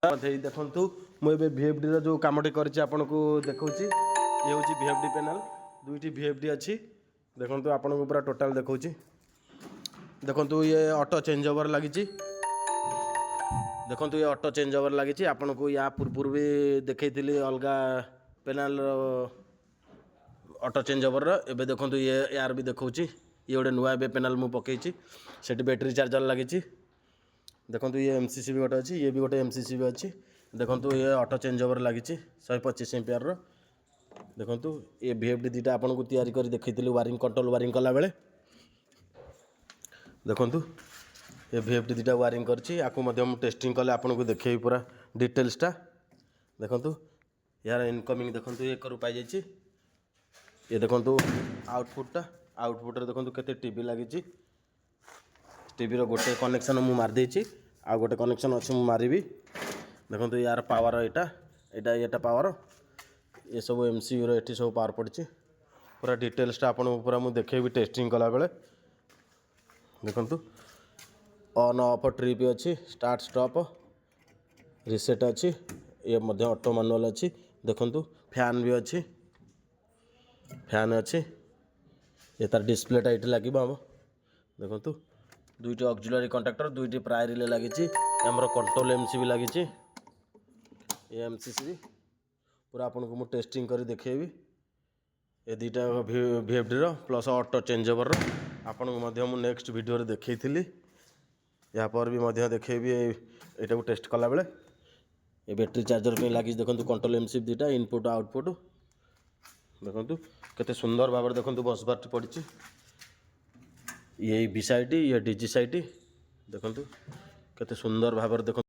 देखु मुझे VFD जो कमटी कर देखा ये हूँ VFD पैनल दुईटी VFD अच्छी देखो आपन को पूरा टोटाल देखा देखु ये ऑटो चेंज ओवर लगी देखो ये ऑटो चेंज ओवर लगी आपन को या पूर्व भी देखी अलग पैनल ऑटो चेंज ओवर एबे देखो ये यार भी देखा ये गोटे नुआ पैनल मुझे पकई से बैटेरी चार्जर लगी देखो ये MCC भी गोटे अच्छी ये भी गोटे MCC भी अच्छी देखो ये ऑटो चेंज ओवर लगी 125 एम्पियर देखो ये VFD दीटा आपन को तैयारी कर देखी वारिंग कंट्रोल वारिंग कला बेले देखो ये VFD दीटा वारिंग करछि टेस्टिंग कले आपन को देखेबी पूरा डिटेल्सटा देखो यार इनकमिंग देखो ये करू पाई जाइए ये देखो आउटपुट रे देखो केते टीवी लगी टीवी रो गोटे कनेक्शन मु मार देछि आ गोटे कनेक्शन अच्छे मु मारिबी देखो यार पावर एटा पावर ये सब MCU रो एठी सब पावर पड़छि पूरा डिटेल्सटा आपन पूरा मु देखेबी टेस्टिंग कला बेले देखो ऑन ऑफ ट्रिप अच्छी स्टार्ट स्टॉप रिसेट अच्छी ये मध्य ऑटो मैनुअल अच्छी देखो फैन भी अच्छी फैन अच्छी ये तार डिस्प्लेटा ये लगे देखो दुईटी ऑक्सिलरी कंडक्टर दुईटी प्राय रिले लगी आमर कंट्रोल MC भी लगी ये MCC भी पूरा आपन को मु टेस्टिंग कर देखेबी ये दुईटा VFD रो प्लस ऑटो चेंज ओवर रो आपन को मध्य मु नेक्स्ट वीडियो रे देखैथिली या पर भी मध्य देखेबी एटा को टेस्ट कला बेले ये बैटरी चार्जर पे लगी देखो कंट्रोल MC दुईटा इनपुट आउटपुट देखो केते सुंदर भाव देखो बस बार पड़ी ये बी साइड ये DG साइड देखो केते सुंदर भाव देखो